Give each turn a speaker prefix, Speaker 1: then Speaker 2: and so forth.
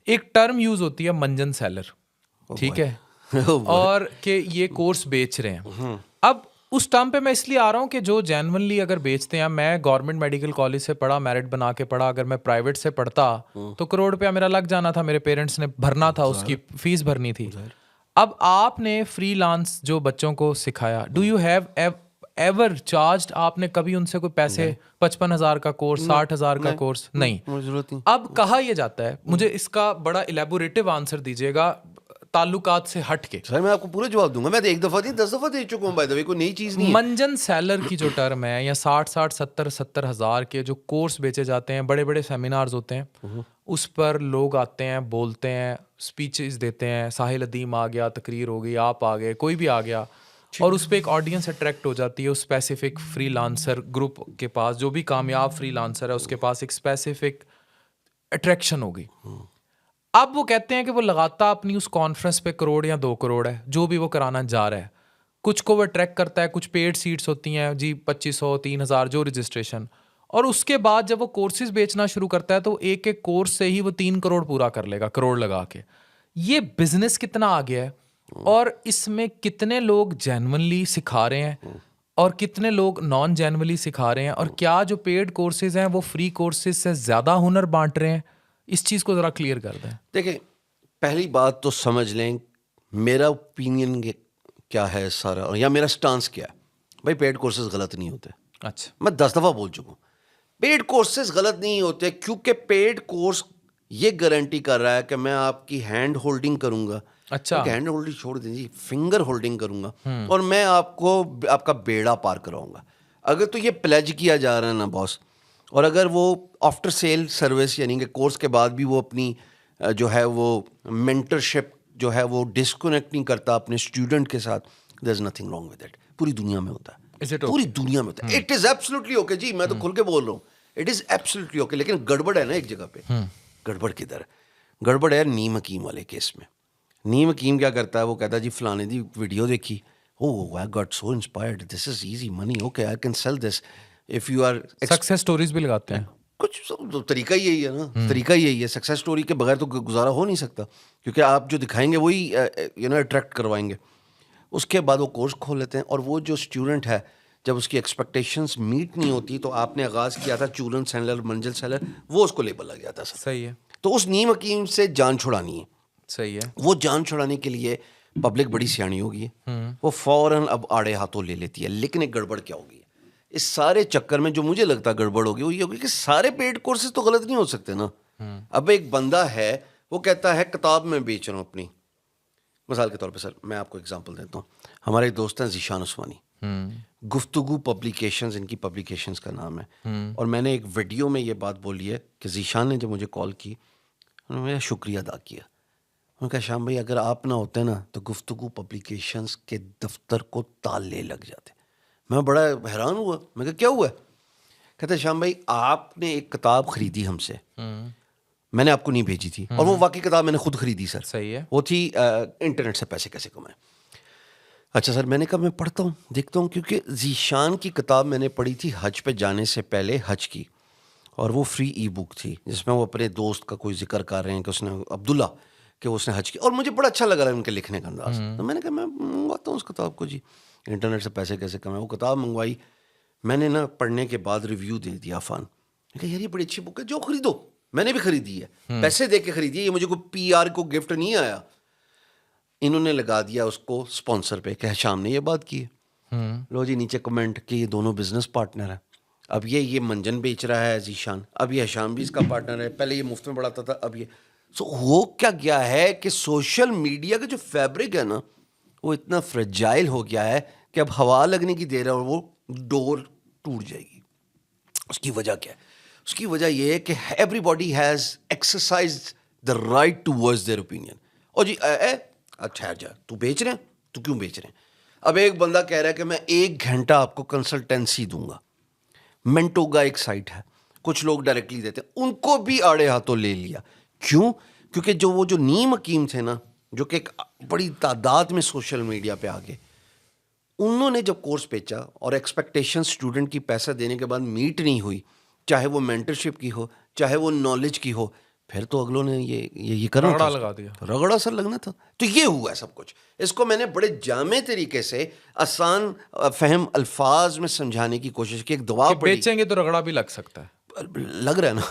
Speaker 1: ایک term use ہوتی ہے منجن سیلر, ٹھیک ہے, اور کہ یہ کورس بیچ رہے ہیں. اب اس ٹرم پہ میں اس لیے آ رہا ہوں کہ جو جینونلی اگر بیچتے ہیں, میں گورنمنٹ میڈیکل کالج سے پڑھا, میرٹ بنا کے پڑھا, اگر میں پرائیویٹ سے پڑھتا تو کروڑ روپیہ میرا لگ جانا تھا, میرے پیرنٹس نے بھرنا تھا, اس کی فیس بھرنی تھی. اب آپ نے فری لانس جو بچوں کو سکھایا, do you have ever charged, آپ نے کبھی ان سے کوئی پیسے 55,000 کا کورس, 60,000 کا کورس نہیں. اب کہا یہ جاتا ہے, مجھے اس کا بڑا الیبوریٹو آنسر دیجیے گا تعلقات سے ہٹ کے.
Speaker 2: سر میں آپ کو پورا جواب دوں گا, میں ایک دفعہ نہیں 10 دفعہ دے چکا ہوں, بائی دا وے کوئی نئی چیز نہیں ہے.
Speaker 1: منجن سیلر کی جو ٹرم ہے, یا 60,000 70,000 کے جو کورس بیچے جاتے ہیں, بڑے بڑے سیمینارز ہوتے ہیں, اس پر لوگ آتے ہیں, بولتے ہیں, اسپیچز دیتے ہیں, ساحل ادیم آ گیا, تقریر ہو گئی, آپ آ گئے, کوئی بھی آ گیا, اور اس پہ ایک آڈینس اٹریکٹ ہو جاتی ہے اس اسپیسیفک فری لانسر گروپ کے پاس. جو بھی کامیاب فری لانسر ہے اس کے پاس ایک اسپیسیفک اٹریکشن ہوگی. اب وہ کہتے ہیں کہ وہ لگاتا اپنی اس کانفرنس پہ کروڑ یا 2 کروڑ ہے, جو بھی وہ کرانا جا رہا ہے. کچھ کو وہ ٹریک کرتا ہے, کچھ پیڈ سیٹس ہوتی ہیں جی 2,500 3,000 جو رجسٹریشن, اور اس کے بعد جب وہ کورسز بیچنا شروع کرتا ہے تو ایک ایک کورس سے ہی وہ 3 کروڑ پورا کر لے گا, کروڑ لگا کے. یہ بزنس کتنا آ گیا ہے, اور اس میں کتنے لوگ جینونلی سکھا رہے ہیں اور کتنے لوگ نان جینونلی سکھا رہے ہیں, اور کیا جو پیڈ کورسز ہیں وہ فری کورسز سے زیادہ ہنر بانٹ رہے ہیں. اس چیز کو ذرا کلیئر کر دیں.
Speaker 2: دیکھیں, پہلی بات تو سمجھ لیں میرا اوپینین کیا ہے سارا, یا میرا سٹانس کیا ہے. بھائی پیڈ کورسز غلط نہیں ہوتے.
Speaker 1: اچھا,
Speaker 2: میں 10 دفعہ بول چکا ہوں, پیڈ کورسز غلط نہیں ہوتے, کیونکہ پیڈ کورس یہ گارنٹی کر رہا ہے کہ میں آپ کی ہینڈ ہولڈنگ کروں گا.
Speaker 1: اچھا,
Speaker 2: ہینڈ ہولڈنگ چھوڑ دیں جی, فنگر ہولڈنگ کروں گا, اور میں آپ کو آپ کا بیڑا پار کراؤں گا. اگر تو یہ پلیج کیا جا رہا ہے نا باس, اور اگر وہ آفٹر سیل سروس یعنی کہ کورس کے بعد بھی وہ اپنی جو ہے وہ مینٹرشپ جو ہے وہ ڈسکنیکٹ نہیں کرتا اپنے اسٹوڈنٹ کے ساتھ, there is nothing wrong with it. پوری دنیا میں ہوتا ہے, پوری دنیا میں ہوتا ہے. اٹ از ایبسلیٹلی اوکے جی, میں تو کھل کے بول رہا ہوں, اٹ از ایبسلیٹلی اوکے. لیکن گڑبڑ ہے نا ایک جگہ پہ. گڑبڑ کدھر ہے؟ گڑبڑ ہے نیم حکیم والے کیس میں. نیم حکیم کیا کرتا ہے, وہ کہتا ہے جی فلانے دی ویڈیو دیکھی, oh I got so inspired, this is easy money, okay I can sell this. If you are
Speaker 1: success stories بھی لگاتے ہیں.
Speaker 2: کچھ طریقہ یہی ہے نا, طریقہ یہی ہے. سکسیس اسٹوری کے بغیر تو گزارا ہو نہیں سکتا, کیونکہ آپ جو دکھائیں گے وہی اٹریکٹ کروائیں گے. اس کے بعد وہ کورس کھول لیتے ہیں, اور وہ جو اسٹوڈنٹ ہے جب اس کی ایکسپیکٹیشنس میٹ نہیں ہوتی, تو آپ نے آغاز کیا تھا چولن سیلر منجل سیلر, وہ اس کو لیبل لگ جاتا ہے.
Speaker 1: صحیح ہے.
Speaker 2: تو اس نیم حکیم سے جان چھڑانی ہے.
Speaker 1: صحیح ہے.
Speaker 2: وہ جان چھڑانے کے لیے پبلک بڑی سیانی ہوگی ہے, وہ فوراً اب آڑے ہاتھوں لے لیتی ہے. لیکن ایک گڑبڑ کیا ہوگی اس سارے چکر میں, جو مجھے لگتا ہے گڑبڑ ہوگی, وہ یہ ہوگی کہ سارے پیڈ کورسز تو غلط نہیں ہو سکتے نا. اب ایک بندہ ہے وہ کہتا ہے کتاب میں بیچ رہا ہوں اپنی, مثال کے طور پہ سر میں آپ کو اگزامپل دیتا ہوں. ہمارے ایک دوست ہیں ذیشان عثمانی, گفتگو پبلیکیشنز ان کی پبلیکیشنز کا نام ہے. اور میں نے ایک ویڈیو میں یہ بات بولی ہے کہ ذیشان نے جب مجھے کال کی, انہوں نے میرا شکریہ ادا کیا. انہوں نے کہا شام بھائی اگر آپ نہ ہوتے نا تو گفتگو پبلیکیشنز کے دفتر کو تالے لگ جاتے. میں بڑا حیران ہوا, میں کہا کیا ہوا ہے؟ کہتے شام بھائی آپ نے ایک کتاب خریدی ہم سے, میں نے آپ کو نہیں بھیجی تھی, اور وہ واقعی کتاب میں نے خود خریدی سر.
Speaker 1: صحیح ہے.
Speaker 2: وہ تھی انٹرنیٹ سے پیسے کیسے کمائیں. اچھا سر, میں نے کہا میں پڑھتا ہوں دیکھتا ہوں, کیونکہ ذیشان کی کتاب میں نے پڑھی تھی حج پہ جانے سے پہلے حج کی, اور وہ فری ای بک تھی جس میں وہ اپنے دوست کا کوئی ذکر کر رہے ہیں کہ اس نے عبداللہ کہ اس نے حج کیا, اور مجھے بڑا اچھا لگا ان کے لکھنے کا انداز. تو میں نے کہا میں منگواتا ہوں اس کتاب کو جی, انٹرنیٹ سے پیسے کیسے کمائیں. وہ کتاب منگوائی, میں نے نا پڑھنے کے بعد ریویو دے دیا عفان. میں کہا یار یہ بڑی اچھی بک ہے, جو خریدو. میں نے بھی خریدی ہے, پیسے دے کے خریدی ہے, یہ مجھے کوئی پی آر کو گفٹ نہیں آیا. انہوں نے لگا دیا اس کو اسپانسر پہ کہ شام نے یہ بات کی ہے. لو جی نیچے کمنٹ کہ یہ دونوں بزنس پارٹنر ہیں. اب یہ منجن بیچ رہا ہے ذیشان, اب یہ حشام بھی اس کا پارٹنر ہے, پہلے یہ مفت میں پڑھاتا تھا, اب یہ ہو کیا گیا ہے کہ سوشل میڈیا کا جو فیبرک ہے نا وہ اتنا فریجائل ہو گیا ہے کہ اب ہوا لگنے کی دیر ہے اور وہ ڈور ٹوٹ جائے گی. اس کی وجہ کیا ہے؟ اس کی وجہ یہ ہے کہ everybody has exercised the right to words their opinion. اور جی ٹھہر جا, تو بیچ رہے ہیں, تو کیوں بیچ رہے ہیں؟ اب ایک بندہ کہہ رہا ہے کہ میں 1 گھنٹہ آپ کو کنسلٹینسی دوں گا. منٹوگا ایک سائٹ ہے, کچھ لوگ ڈائریکٹلی دیتے ہیں, ان کو بھی آڑے ہاتھوں لے لیا. کیوں؟ کیونکہ وہ جو نیم حکیم تھے نا, جو کہ ایک بڑی تعداد میں سوشل میڈیا پہ آ گئے, انہوں نے جب کورس بیچا اور ایکسپیکٹیشن اسٹوڈنٹ کی پیسہ دینے کے بعد میٹ نہیں ہوئی, چاہے وہ مینٹرشپ کی ہو چاہے وہ نالج کی ہو, پھر تو اگلوں نے یہ کرنا
Speaker 1: رگڑا
Speaker 2: تھا،
Speaker 1: لگا دیا.
Speaker 2: رگڑا سر لگنا تھا. تو یہ ہوا ہے سب کچھ. اس کو میں نے بڑے جامع طریقے سے آسان فہم الفاظ میں سمجھانے کی کوشش کی. ایک دعا
Speaker 1: کہ
Speaker 2: پڑھی.
Speaker 1: بیچیں گے تو رگڑا بھی لگ سکتا ہے.
Speaker 2: لگ رہا ہے نا.